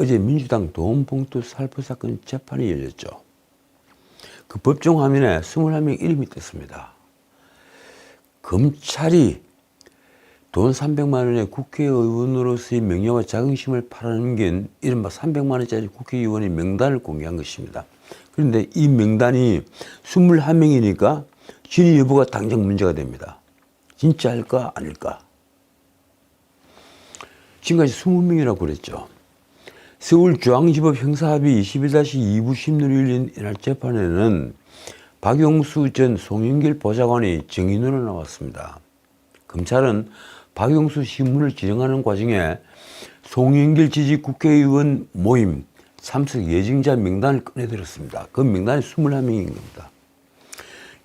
어제 민주당 돈봉투 살포 사건 재판이 열렸죠. 그 법정 화면에 21명 이름이 떴습니다. 검찰이 돈 300만 원에 국회의원으로서의 명예와 자긍심을 팔아넘긴 이른바 300만 원짜리 국회의원의 명단을 공개한 것입니다. 그런데 이 명단이 21명이니까 진위 여부가 당장 문제가 됩니다. 진짜일까 아닐까? 지금까지 20명이라고 그랬죠. 서울중앙지법 형사합의 21-2부심으로 열린 이날 재판에는 박용수 전 송영길 보좌관이 증인으로 나왔습니다. 검찰은 박용수 신문을 지정하는 과정에 송영길 지지 국회의원 모임 참석 예정자 명단을 꺼내들었습니다. 그 명단이 21명인 겁니다.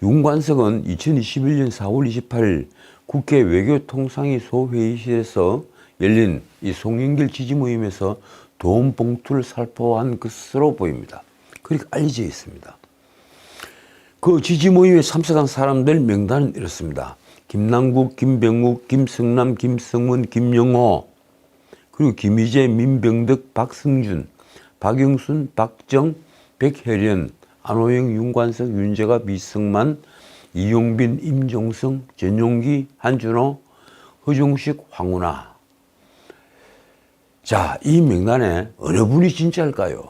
윤관석은 2021년 4월 28일 국회 외교통상위 소회의실에서 열린 이 송영길 지지 모임에서 돈 봉투를 살포한 것으로 보입니다. 그렇게 알려져 있습니다. 그 지지 모임에 참석한 사람들 명단은 이렇습니다. 김남국, 김병욱, 김성남, 김성문, 김영호, 그리고 김희재, 민병덕, 박승준, 박영순, 박정, 백혜련, 안호영, 윤관석, 윤재갑, 이승만, 이용빈, 임종성, 전용기, 한준호, 허종식, 황운하. 자, 이 명단에 어느 분이 진짜일까요?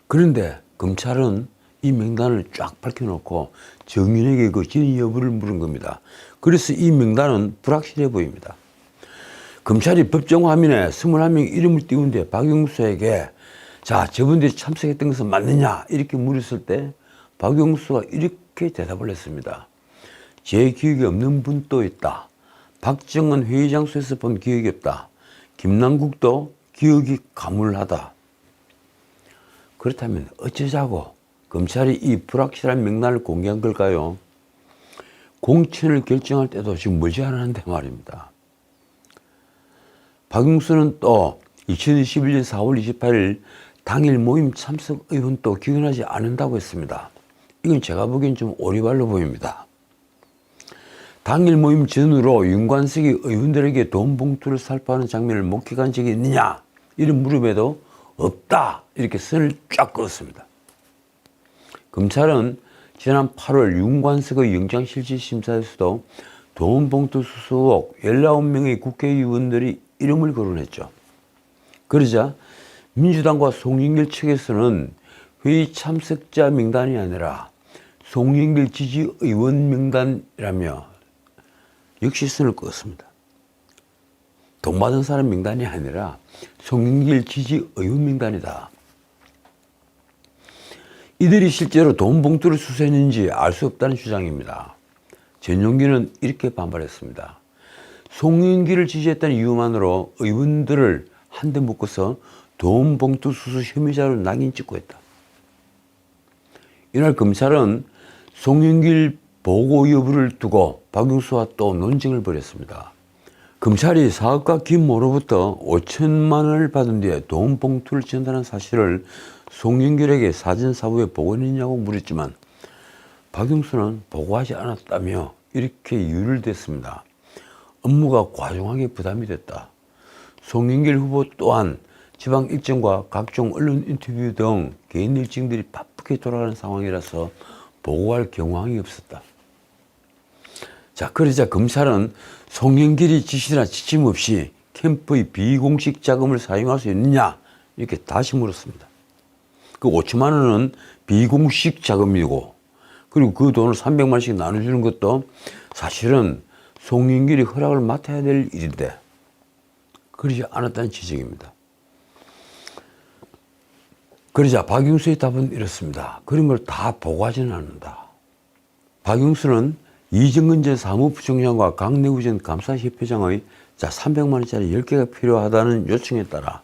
그런데 검찰은 이 명단을 쫙 밝혀놓고 정인에게 그 진위 여부를 물은 겁니다. 그래서 이 명단은 불확실해 보입니다. 검찰이 법정 화면에 21명 이름을 띄운데 박용수에게 자, 저분들이 참석했던 것은 맞느냐 이렇게 물었을 때 박용수가 이렇게 대답을 했습니다. 제 기억에 없는 분도 있다. 박정은 회의 장소에서 본 기억이 없다. 김남국도 기억이 가물하다. 그렇다면 어쩌자고 검찰이 이 불확실한 명단을 공개한 걸까요? 공천을 결정할 때도 지금 머지않았는데 말입니다. 박용수는 또 2021년 4월 28일 당일 모임 참석 의원도 기억나지 않는다고 했습니다. 이건 제가 보기엔 좀 오리발로 보입니다. 당일 모임 전후로 윤관석이 의원들에게 돈 봉투를 살포하는 장면을 목격한 적이 있느냐 이런 물음에도 없다 이렇게 선을 쫙 그었습니다. 검찰은 지난 8월 윤관석의 영장실질심사에서도 돈 봉투 수수 의혹 19명의 국회의원들이 이름을 거론했죠. 그러자 민주당과 송영길 측에서는 회의 참석자 명단이 아니라 송영길 지지의원 명단이라며 역시 선을 그었습니다. 돈 받은 사람 명단이 아니라 송영길 지지의원 명단이다. 이들이 실제로 돈 봉투를 수수했는지 알 수 없다는 주장입니다. 전용기는 이렇게 반발했습니다. 송영길을 지지했다는 이유만으로 의원들을 한데 묶어서 돈 봉투 수수 혐의자로 낙인 찍고 했다. 이날 검찰은 송영길 보고 여부를 두고 박용수와 또 논쟁을 벌였습니다. 검찰이 사업가 김모로부터 5천만 원을 받은 뒤에 돈 봉투를 전달한 사실을 송영길에게 사전사부에 보고했냐고 물었지만 박용수는 보고하지 않았다며 이렇게 이유를 댔습니다. 업무가 과중하게 부담이 됐다. 송영길 후보 또한 지방 일정과 각종 언론 인터뷰 등 개인 일정들이 바쁘게 돌아가는 상황이라서 보고할 경황이 없었다. 자, 그러자 검찰은 송영길이 지시나 지침 없이 캠프의 비공식 자금을 사용할 수 있느냐 이렇게 다시 물었습니다. 그 5천만 원은 비공식 자금이고 그리고 그 돈을 300만 원씩 나눠주는 것도 사실은 송영길이 허락을 맡아야 될 일인데 그러지 않았다는 지적입니다. 그러자 박용수의 답은 이렇습니다. 그런 걸 다 보고하지는 않는다. 박용수는 이정근 전 사무부총장과 강내구 전 감사협회장의 300만 원짜리 10개가 필요하다는 요청에 따라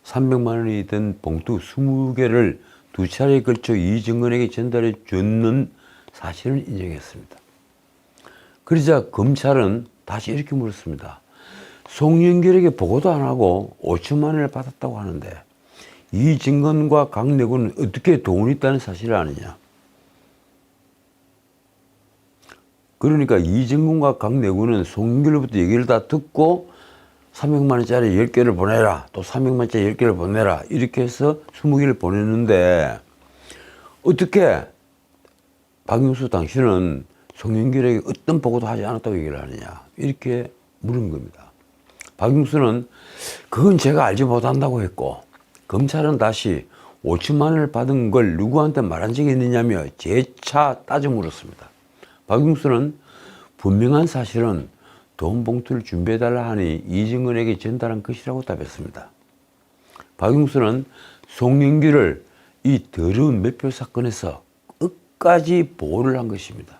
300만 원이 든 봉투 20개를 두 차례에 걸쳐 이정근에게 전달해 줬는 사실을 인정했습니다. 그러자 검찰은 다시 이렇게 물었습니다. 송영길에게 보고도 안 하고 5천만 원을 받았다고 하는데 이정근과 강내구는 어떻게 돈이 있다는 사실을 아느냐? 그러니까 이정근과 강내구는 송영길로부터 얘기를 다 듣고 300만 원짜리 10개를 보내라. 또 300만 원짜리 10개를 보내라. 이렇게 해서 20개를 보냈는데 어떻게 박영수 당신은 송영길에게 어떤 보고도 하지 않았다고 얘기를 하느냐. 이렇게 물은 겁니다. 박영수는 그건 제가 알지 못한다고 했고 검찰은 다시 5천만 원을 받은 걸 누구한테 말한 적이 있느냐며 재차 따져 물었습니다. 박영수는 분명한 사실은 돈 봉투를 준비해달라 하니 이정근에게 전달한 것이라고 답했습니다. 박영수는 송영길을 이 더러운 매표 사건에서 끝까지 보호를 한 것입니다.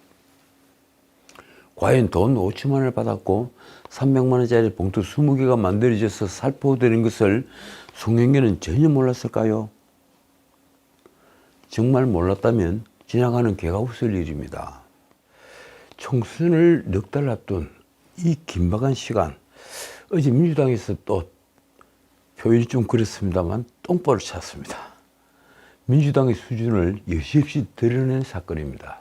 과연 돈 5천만 원을 받았고 300만 원짜리 봉투 20개가 만들어져서 살포되는 것을 송영길은 전혀 몰랐을까요? 정말 몰랐다면 지나가는 개가 웃을 일입니다. 총선을 넉 달 앞둔 이 긴박한 시간, 어제 민주당에서 또 표현이 좀 그렇습니다만 똥볼을 찼습니다. 민주당의 수준을 여지없이 드러낸 사건입니다.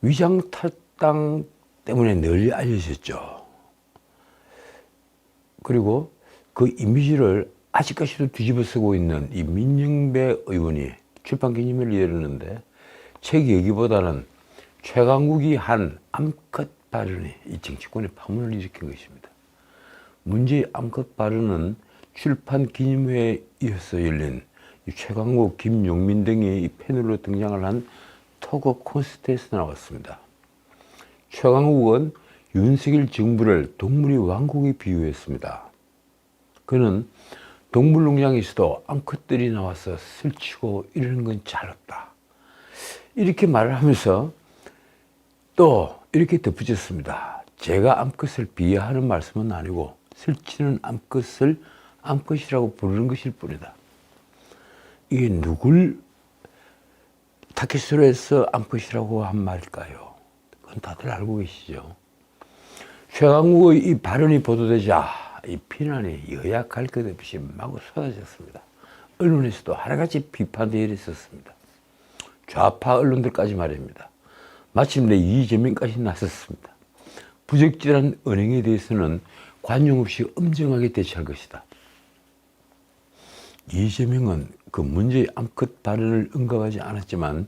위장탈당 때문에 널리 알려졌죠. 그리고 그 이미지를 아직까지도 뒤집어 쓰고 있는 이 민영배 의원이 출판 기념회를 열었는데 책 얘기보다는 최강욱이 한 암컷 발언이 이 정치권의 파문을 일으킨 것입니다. 문제의 암컷 발언은 출판 기념회에 이어서 열린 최강욱, 김용민 등이 패널로 등장을 한 토크 콘서트에서 나왔습니다. 최강욱은 윤석열 정부를 동물의 왕국에 비유했습니다. 그는 동물농장에서도 암컷들이 나와서 설치고 이러는 건 잘 없다. 이렇게 말을 하면서 또 이렇게 덧붙였습니다. 제가 암컷을 비하하는 말씀은 아니고 설치는 암컷을 암컷이라고 부르는 것일 뿐이다. 이게 누굴 타깃으로 암컷이라고 한 말일까요? 그건 다들 알고 계시죠. 최강욱의 이 발언이 보도되자 이 비난이 여야 갈 것 없이 마구 쏟아졌습니다. 언론에서도 하나같이 비판대열이 있었습니다. 좌파 언론들까지 말입니다. 마침내 이재명까지 나섰습니다. 부적절한 언행에 대해서는 관용 없이 엄정하게 대처할 것이다. 이재명은 그 문제의 암컷 발언을 언급하지 않았지만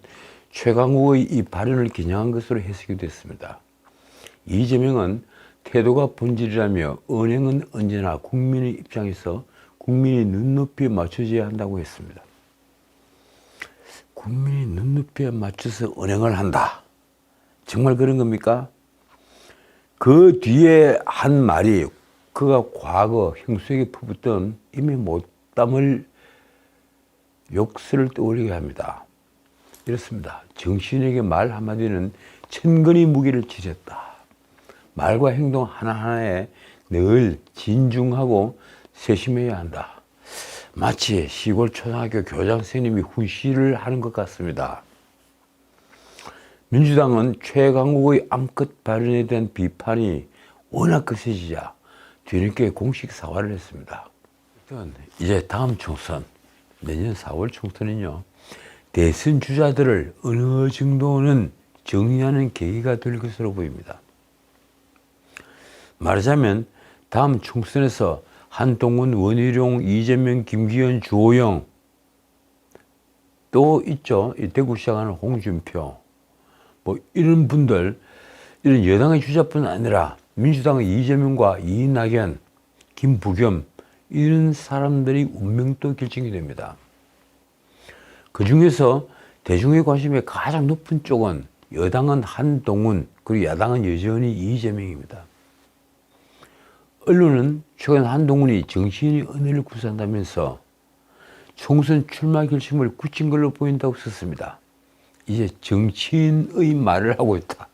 최강욱의 이 발언을 겨냥한 것으로 해석이 됐습니다. 이재명은 태도가 본질이라며 언행은 언제나 국민의 입장에서 국민의 눈높이에 맞춰져야 한다고 했습니다. 국민의 눈높이에 맞춰서 언행을 한다. 정말 그런 겁니까? 그 뒤에 한 말이 그가 과거 형수에게 퍼붓던 이미 못 담을 욕설을 떠올리게 합니다. 이렇습니다. 정신에게 말 한마디는 천건의 무게를 지녔다. 말과 행동 하나하나에 늘 진중하고 세심해야 한다. 마치 시골 초등학교 교장 선생님이 훈시를 하는 것 같습니다. 민주당은 최강욱의 암컷 발언에 대한 비판이 워낙 거세지자 뒤늦게 공식 사과를 했습니다. 이제 다음 총선, 내년 4월 총선은요, 대선 주자들을 어느 정도는 정리하는 계기가 될 것으로 보입니다. 말하자면 다음 총선에서 한동훈, 원희룡, 이재명, 김기현, 주호영 또 있죠. 이 대구시장하는 홍준표 뭐 이런 분들, 이런 여당의 주자뿐 아니라 민주당의 이재명과 이낙연, 김부겸 이런 사람들이 운명도 결정이 됩니다. 그 중에서 대중의 관심이 가장 높은 쪽은 여당은 한동훈, 그리고 야당은 여전히 이재명입니다. 언론은 최근 한동훈이 정치인의 은혜를 구사한다면서 총선 출마 결심을 굳힌 걸로 보인다고 썼습니다. 이제 정치인의 말을 하고 있다.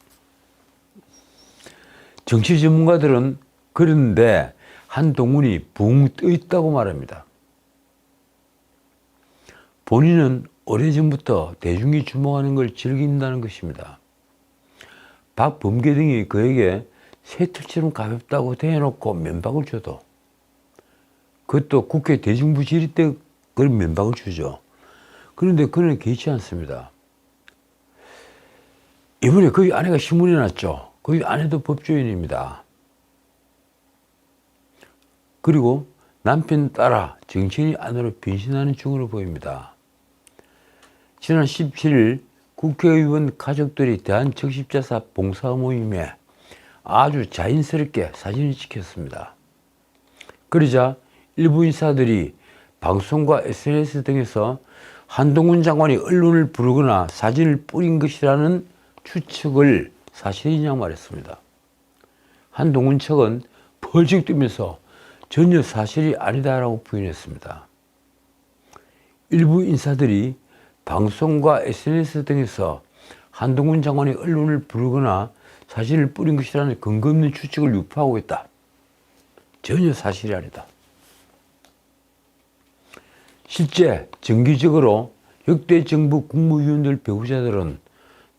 정치 전문가들은 그런데 한동훈이 붕 떠 있다고 말합니다. 본인은 오래전부터 대중이 주목하는 걸 즐긴다는 것입니다. 박범계 등이 그에게 새털처럼 가볍다고 대놓고 면박을 줘도, 그것도 국회 대중부 질의 때 그런 면박을 주죠. 그런데 그는 개의치 않습니다. 이번에 거기 아내가 신문에 났죠. 거기 아내도 법조인입니다. 그리고 남편 따라 정치인이 안으로 변신하는 중으로 보입니다. 지난 17일 국회의원 가족들이 대한적십자사 봉사 모임에 아주 자연스럽게 사진을 찍혔습니다. 그러자 일부 인사들이 방송과 SNS 등에서 한동훈 장관이 언론을 부르거나 사진을 뿌린 것이라는 추측을 사실이냐고 말했습니다. 한동훈 측은 펄쩍 뛰면서 전혀 사실이 아니다라고 부인했습니다. 일부 인사들이 방송과 SNS 등에서 한동훈 장관이 언론을 부르거나 사진을 뿌린 것이라는 근거 없는 추측을 유포하고 있다. 전혀 사실이 아니다. 실제 정기적으로 역대 정부 국무위원들 배우자들은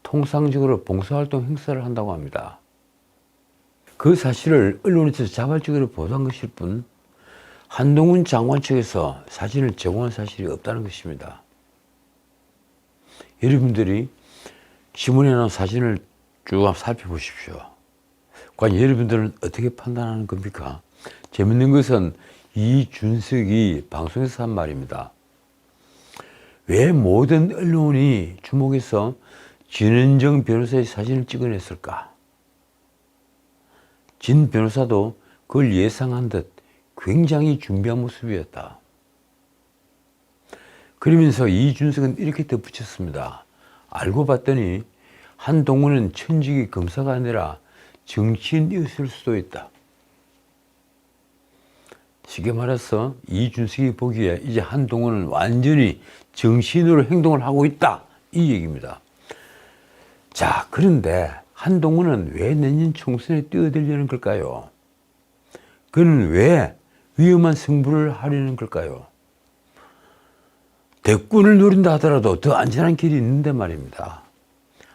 통상적으로 봉사활동 행사를 한다고 합니다. 그 사실을 언론에서 자발적으로 보도한 것일 뿐 한동훈 장관 측에서 사진을 제공한 사실이 없다는 것입니다. 여러분들이 신문에 나온 사진을 쭉 한번 살펴보십시오. 과연 여러분들은 어떻게 판단하는 겁니까? 재밌는 것은 이준석이 방송에서 한 말입니다. 왜 모든 언론이 주목해서 진은정 변호사의 사진을 찍어냈을까? 진 변호사도 그걸 예상한 듯 굉장히 준비한 모습이었다. 그러면서 이준석은 이렇게 덧붙였습니다. 알고 봤더니 한동훈은 천직이 검사가 아니라 정치인이었을 수도 있다. 쉽게 말해서 이준석이 보기에 이제 한동훈은 완전히 정치인으로 행동을 하고 있다. 이 얘기입니다. 자, 그런데 한동훈은 왜 내년 총선에 뛰어들려는 걸까요? 그는 왜 위험한 승부를 하려는 걸까요? 대권을 노린다 하더라도 더 안전한 길이 있는데 말입니다.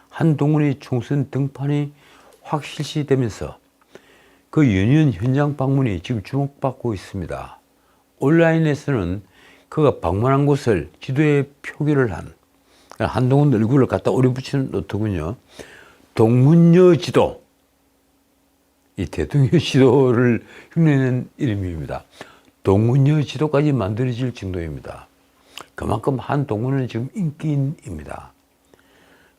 한동훈의 총선 등판이 확 실시되면서 그 연이은 현장 방문이 지금 주목받고 있습니다. 온라인에서는 그가 방문한 곳을 지도에 표기를 한 한동훈 얼굴을 갖다 오려붙이는 노트군요. 동문여 지도, 이 대통령 지도를 흉내내는 이름입니다. 동문여 지도까지 만들어질 정도입니다. 그만큼 한동훈은 지금 인기인입니다.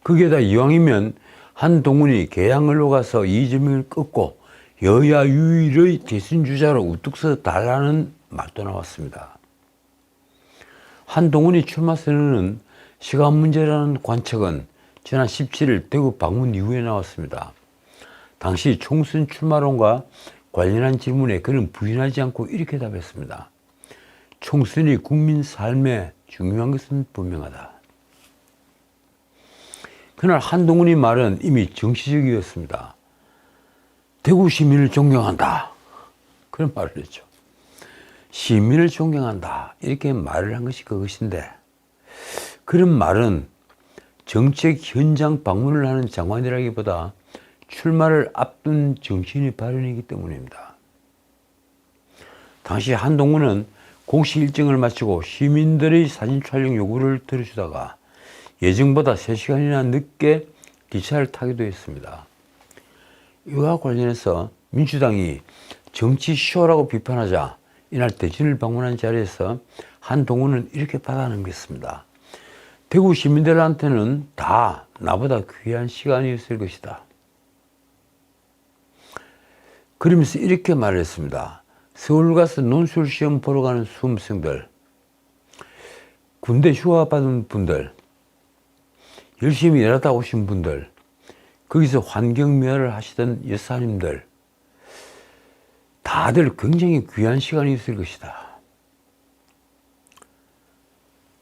거기에다 이왕이면 한동훈이 개항을로 가서 이재명을 꺾고 여야 유일의 대선 주자로 우뚝 서 달라는 말도 나왔습니다. 한동훈이 출마 선언은 시간 문제라는 관측은 지난 17일 대구 방문 이후에 나왔습니다. 당시 총선 출마론과 관련한 질문에 그는 부인하지 않고 이렇게 답했습니다. 총선이 국민 삶에 중요한 것은 분명하다. 그날 한동훈의 말은 이미 정치적이었습니다. 대구 시민을 존경한다. 그런 말을 했죠. 시민을 존경한다. 이렇게 말을 한 것이 그것인데 그런 말은 정책 현장 방문을 하는 장관이라기보다 출마를 앞둔 정치인의 발언이기 때문입니다. 당시 한동훈은 공식 일정을 마치고 시민들의 사진 촬영 요구를 들어주다가 예정보다 3시간이나 늦게 기차를 타기도 했습니다. 이와 관련해서 민주당이 정치 쇼라고 비판하자 이날 대전을 방문한 자리에서 한동훈은 이렇게 받아넘겼습니다. 대구 시민들한테는 다 나보다 귀한 시간이었을 것이다. 그러면서 이렇게 말을 했습니다. 서울 가서 논술 시험 보러 가는 수험생들, 군대 휴가 받은 분들, 열심히 일하다 오신 분들, 거기서 환경미화를 하시던 여사님들, 다들 굉장히 귀한 시간이 있을 것이다.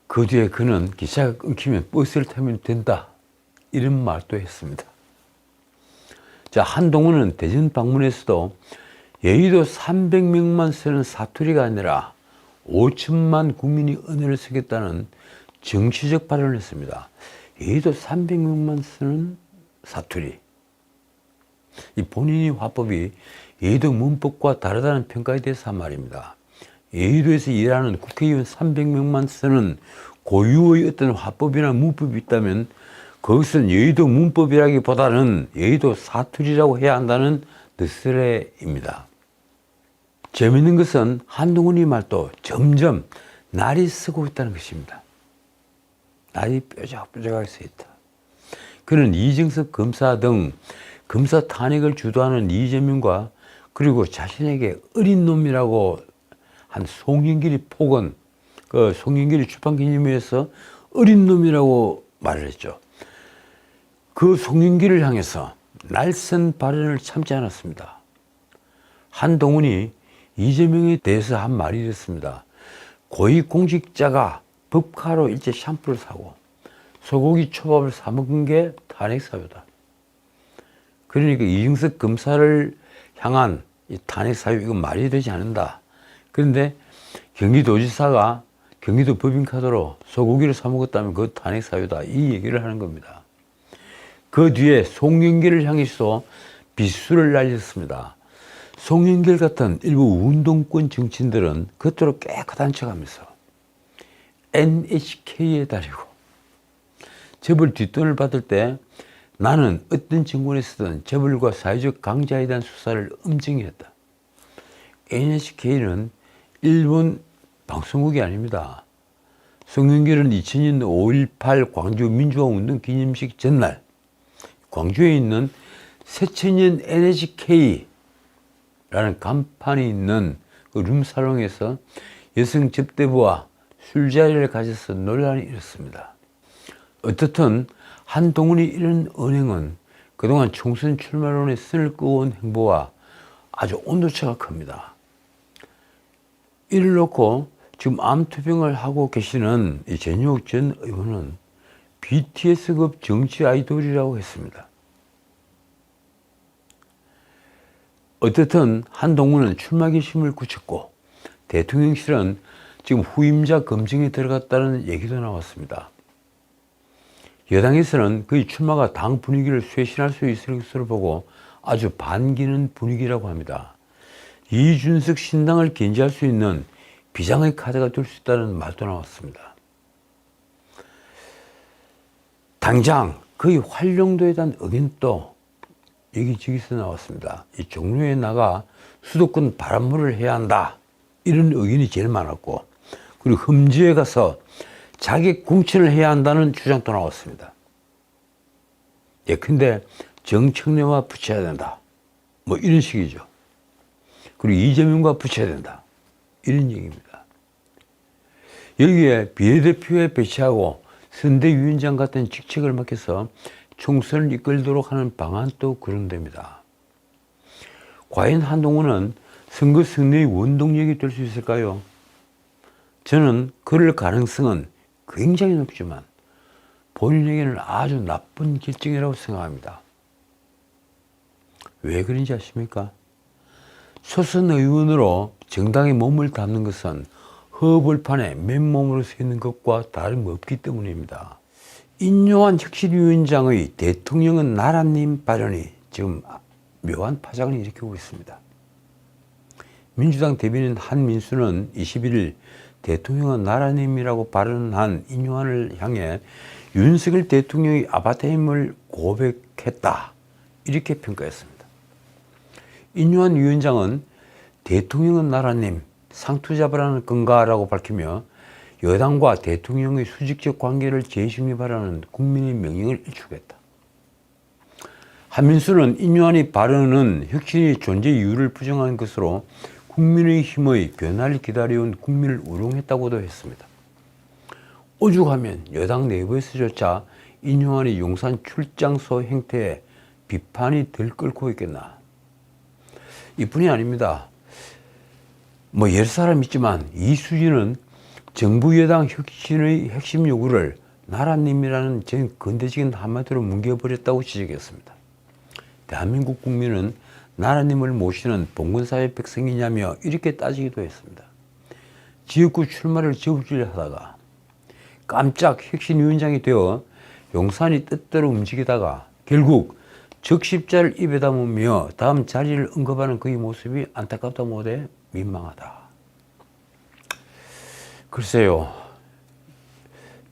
그 뒤에 그는 기차가 끊기면 버스를 타면 된다. 이런 말도 했습니다. 자, 한동훈은 대전 방문에서도 여의도 300명만 쓰는 사투리가 아니라 5천만 국민이 언어를 쓰겠다는 정치적 발언을 했습니다. 여의도 300명만 쓰는 사투리. 이 본인의 화법이 여의도 문법과 다르다는 평가에 대해서 한 말입니다. 여의도에서 일하는 국회의원 300명만 쓰는 고유의 어떤 화법이나 문법이 있다면 그것은 여의도 문법이라기보다는 여의도 사투리라고 해야 한다는 뜻입니다. 재미있는 것은 한동훈이 말도 점점 날이 서고 있다는 것입니다. 날이 뾰족뾰족하게 서 있다. 그는 이정석 검사 등 검사 탄핵을 주도하는 이재명과 그리고 자신에게 어린 놈이라고 한 송영길이 폭언, 그 송영길이 출판기념회에서 어린 놈이라고 말을 했죠. 그 송영길을 향해서 날선 발언을 참지 않았습니다. 한동훈이 이재명에 대해서 한 말이 이랬습니다. 고위공직자가 법카로 일제 샴푸를 사고 소고기 초밥을 사 먹은 게 탄핵 사유다. 그러니까 이정석 검사를 향한 이 탄핵 사유, 이건 말이 되지 않는다. 그런데 경기도지사가 경기도 법인카드로 소고기를 사 먹었다면 그 탄핵 사유다. 이 얘기를 하는 겁니다. 그 뒤에 송영길을 향해서 비수를 날렸습니다. 송영길 같은 일부 운동권 정치인들은 겉으로 깨끗한 척하면서 NHK에 다니고 재벌 뒷돈을 받을 때 나는 어떤 정권에서든 재벌과 사회적 강자에 대한 수사를 엄정히 했다. NHK는 일본 방송국이 아닙니다. 송영길은 2000년 5.18 광주 민주화운동 기념식 전날 광주에 있는 새천년 NHK라는 간판이 있는 그 룸사롱에서 여성 접대부와 술자리를 가져서 논란이 일었습니다. 어떻든 한동훈이 이런 언행은 그동안 총선 출마론에 선을 그어온 행보와 아주 온도차가 큽니다. 이를 놓고 지금 암투병을 하고 계시는 이 전효옥 전 의원은 BTS급 정치 아이돌이라고 했습니다. 어쨌든 한동훈은 출마 결심을 굳혔고 대통령실은 지금 후임자 검증에 들어갔다는 얘기도 나왔습니다. 여당에서는 그의 출마가 당 분위기를 쇄신할 수 있을 것으로 보고 아주 반기는 분위기라고 합니다. 이준석 신당을 견제할 수 있는 비장의 카드가 될 수 있다는 말도 나왔습니다. 당장 그의 활용도에 대한 의견도 여기저기서 나왔습니다. 이 종로에 나가 수도권 바람물을 해야 한다. 이런 의견이 제일 많았고, 그리고 험지에 가서 자객 공천을 해야 한다는 주장도 나왔습니다. 예컨대 정청래와 붙여야 된다. 뭐 이런 식이죠. 그리고 이재명과 붙여야 된다. 이런 얘기입니다. 여기에 비례대표에 배치하고 선대위원장 같은 직책을 맡겨서 총선을 이끌도록 하는 방안도 거론됩니다. 과연 한동훈은 선거 승리의 원동력이 될 수 있을까요? 저는 그럴 가능성은 굉장히 높지만 본인에게는 아주 나쁜 결정이라고 생각합니다. 왜 그런지 아십니까? 초선 의원으로 정당에 몸을 담는 것은 허벌판에 맨몸으로 서 있는 것과 다름없기 때문입니다. 인요한 혁신위원장의 대통령은 나라님 발언이 지금 묘한 파장을 일으키고 있습니다. 민주당 대변인 한민수는 21일 대통령은 나라님이라고 발언한 인요한을 향해 윤석열 대통령의 아바타임을 고백했다. 이렇게 평가했습니다. 인요한 위원장은 대통령은 나라님, 상투 잡으라는 건가라고 밝히며 여당과 대통령의 수직적 관계를 재심립하라는 국민의 명령을 일축했다. 한민수는 인요한의 발언은 혁신의 존재 이유를 부정한 것으로 국민의힘의 변화를 기다려온 국민을 우롱했다고도 했습니다. 오죽하면 여당 내부에서조차 인요한의 용산 출장소 행태에 비판이 들끓고 있겠나. 이뿐이 아닙니다. 뭐 여러 사람 있지만 이수진은 정부 여당 혁신의 핵심 요구를 나라님이라는 전 근대적인 한마디로 뭉개버렸다고 지적했습니다. 대한민국 국민은 나라님을 모시는 봉건사회 백성이냐며 이렇게 따지기도 했습니다. 지역구 출마를 저질하다가 깜짝 혁신위원장이 되어 용산이 뜻대로 움직이다가 결국 적십자를 입에 담으며 다음 자리를 언급하는 그의 모습이 안타깝다 못해 민망하다. 글쎄요,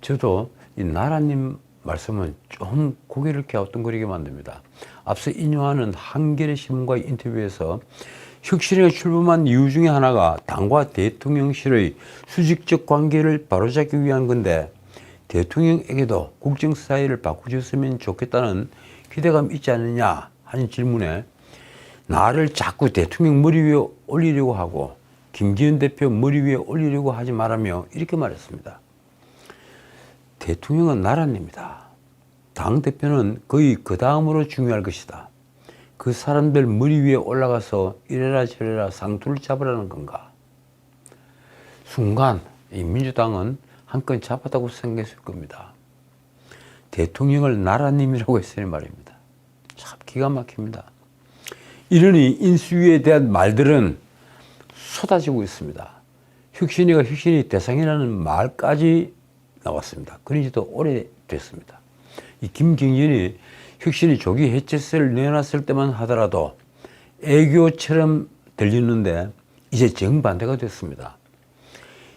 저도 이 나라님 말씀은 좀 고개를 갸우뚱거리게 만듭니다. 앞서 인용하는 한겨레 신문과의 인터뷰에서 혁신위가 출범한 이유 중에 하나가 당과 대통령실의 수직적 관계를 바로잡기 위한 건데 대통령에게도 국정사회를 바꾸셨으면 좋겠다는 기대감이 있지 않느냐 하는 질문에 나를 자꾸 대통령 머리 위에 올리려고 하고 김기현 대표 머리 위에 올리려고 하지 말라며 이렇게 말했습니다. 대통령은 나라입니다. 당대표는 거의 그 다음으로 중요할 것이다. 그 사람들 머리 위에 올라가서 이래라 저래라 상투를 잡으라는 건가? 순간 이 민주당은 한 건 잡았다고 생각했을 겁니다. 대통령을 나라님이라고 했으니 말입니다. 참 기가 막힙니다. 이러니 인수위에 대한 말들은 쏟아지고 있습니다. 혁신위가 혁신이 대상이라는 말까지 나왔습니다. 그런 지도 오래됐습니다. 이 김경진이 혁신이 조기 해체세를 내놨을 때만 하더라도 애교처럼 들리는데 이제 정반대가 됐습니다.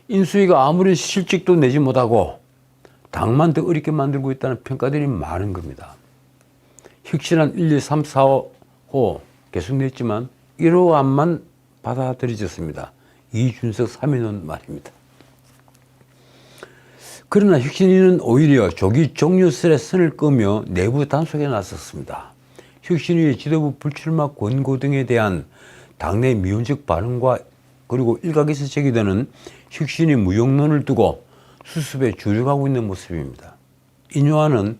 인수위가 아무리 실직도 내지 못하고 당만 더 어렵게 만들고 있다는 평가들이 많은 겁니다. 혁신안 1, 2, 3, 4, 5 계속 냈지만 1호안만 받아들여졌습니다. 이준석 3인은 말입니다. 그러나 혁신위는 오히려 조기 종료설에 선을 끄며 내부 단속에 나섰습니다. 혁신위의 지도부 불출마 권고 등에 대한 당내 미온적 반응과 그리고 일각에서 제기되는 혁신위 무용론을 두고 수습에 주력하고 있는 모습입니다. 인요한은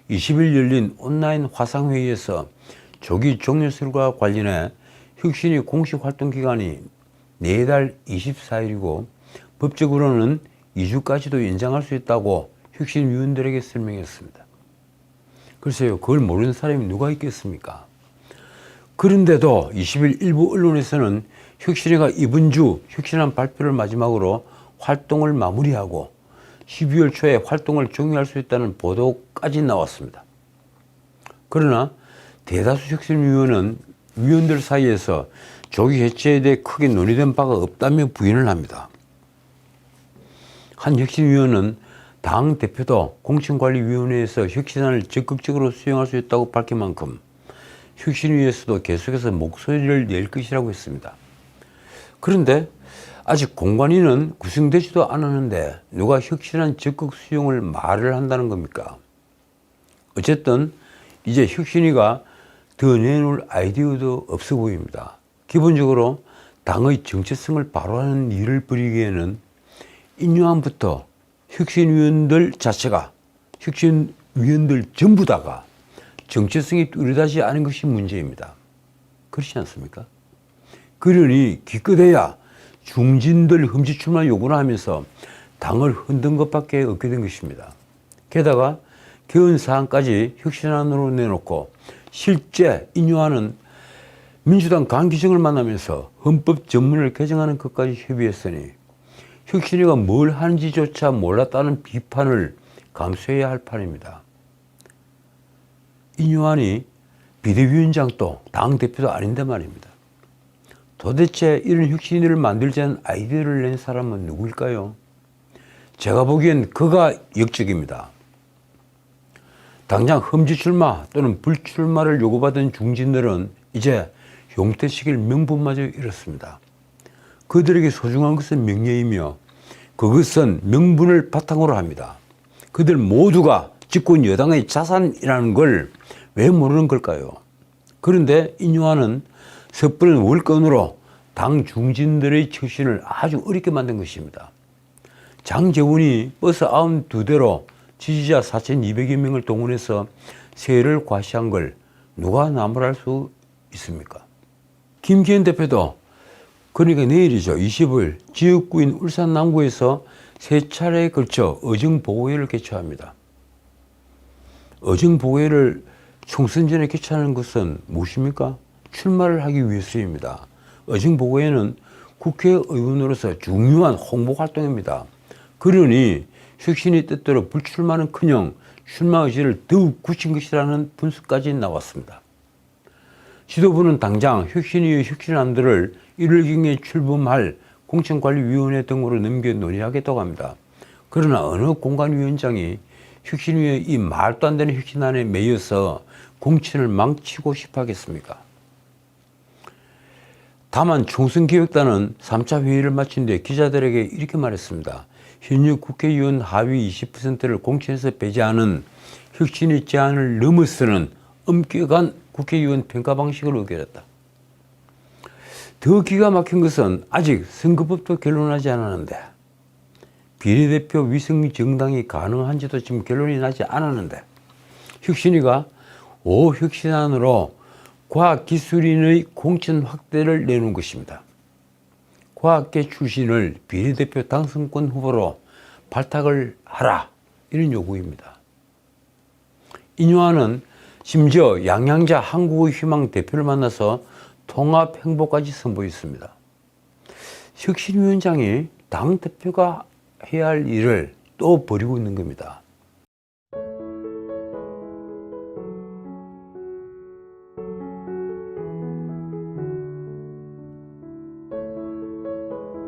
20일 열린 온라인 화상회의에서 조기 종료설과 관련해 혁신위 공식 활동 기간이 내달 24일이고 법적으로는 2주까지도 연장할 수 있다고 혁신위원들에게 설명했습니다. 글쎄요, 그걸 모르는 사람이 누가 있겠습니까? 그런데도 20일 일부 언론에서는 혁신위가 이번 주 혁신안 발표를 마지막으로 활동을 마무리하고 12월 초에 활동을 종료할 수 있다는 보도까지 나왔습니다. 그러나 대다수 혁신위원들 사이에서 조기 해체에 대해 크게 논의된 바가 없다며 부인을 합니다. 한 혁신위원은 당 대표도 공천관리위원회에서 혁신안을 적극적으로 수용할 수 있다고 밝힌 만큼 혁신위에서도 계속해서 목소리를 낼 것이라고 했습니다. 그런데 아직 공관위는 구성되지도 않았는데 누가 혁신안 적극 수용을 말을 한다는 겁니까? 어쨌든 이제 혁신위가 더 내놓을 아이디어도 없어 보입니다. 기본적으로 당의 정체성을 발휘하는 일을 벌이기에는 인요한부터 혁신위원들 자체가 혁신위원들 전부 다가 정체성이 뚜렷하지 않은 것이 문제입니다. 그렇지 않습니까? 그러니 기껏해야 중진들 흠집 출마 요구를 하면서 당을 흔든 것밖에 없게 된 것입니다. 게다가 개헌 사항까지 혁신안으로 내놓고 실제 인요한은 민주당 강기정을 만나면서 헌법 전문을 개정하는 것까지 협의했으니 혁신위가 뭘 하는지조차 몰랐다는 비판을 감수해야 할 판입니다. 인요한이 비대위원장도 당대표도 아닌데 말입니다. 도대체 이런 혁신위를 만들자는 아이디어를 낸 사람은 누구일까요? 제가 보기엔 그가 역적입니다. 당장 험지 출마 또는 불출마를 요구받은 중진들은 이제 용퇴시킬 명분마저 잃었습니다. 그들에게 소중한 것은 명예이며 그것은 명분을 바탕으로 합니다. 그들 모두가 집권 여당의 자산이라는 걸 왜 모르는 걸까요? 그런데 인요한은 섣부른 월권으로 당 중진들의 처신을 아주 어렵게 만든 것입니다. 장제원이 버스 92대로 지지자 4,200여 명을 동원해서 세를 과시한 걸 누가 나무랄 수 있습니까? 김기현 대표도 그러니까 내일이죠. 25일 지역구인 울산 남구에서 세 차례에 걸쳐 의정보고회를 개최합니다. 의정보고회를 총선 전에 개최하는 것은 무엇입니까? 출마를 하기 위해서입니다. 의정보고회는 국회의원으로서 중요한 홍보 활동입니다. 그러니 혁신이 뜻대로 불출마는커녕 출마 의지를 더욱 굳힌 것이라는 분석까지 나왔습니다. 지도부는 당장 혁신위의 혁신안들을 1월경에 출범할 공천관리위원회 등으로 넘겨 논의하겠다고 합니다. 그러나 어느 공관위원장이 혁신위의 이 말도 안 되는 혁신안에 매여서 공천을 망치고 싶어 하겠습니까? 다만 총선기획단은 3차 회의를 마친 뒤에 기자들에게 이렇게 말했습니다. 현역 국회의원 하위 20%를 공천에서 배제하는 혁신의 제한을 넘어서는 엄격한 국회의원 평가 방식을 의결했다. 더 기가 막힌 것은 아직 선거법도 결론나지 않았는데, 비례대표 위성 정당이 가능한지도 지금 결론이 나지 않았는데, 혁신위가 5 혁신안으로 과학기술인의 공천 확대를 내놓은 것입니다. 과학계 출신을 비례대표 당선권 후보로 발탁을 하라, 이런 요구입니다. 인요안은 심지어 양양자 한국의 희망 대표를 만나서 통합 행보까지 선보였습니다. 혁신위원장이 당대표가 해야 할 일을 또 벌이고 있는 겁니다.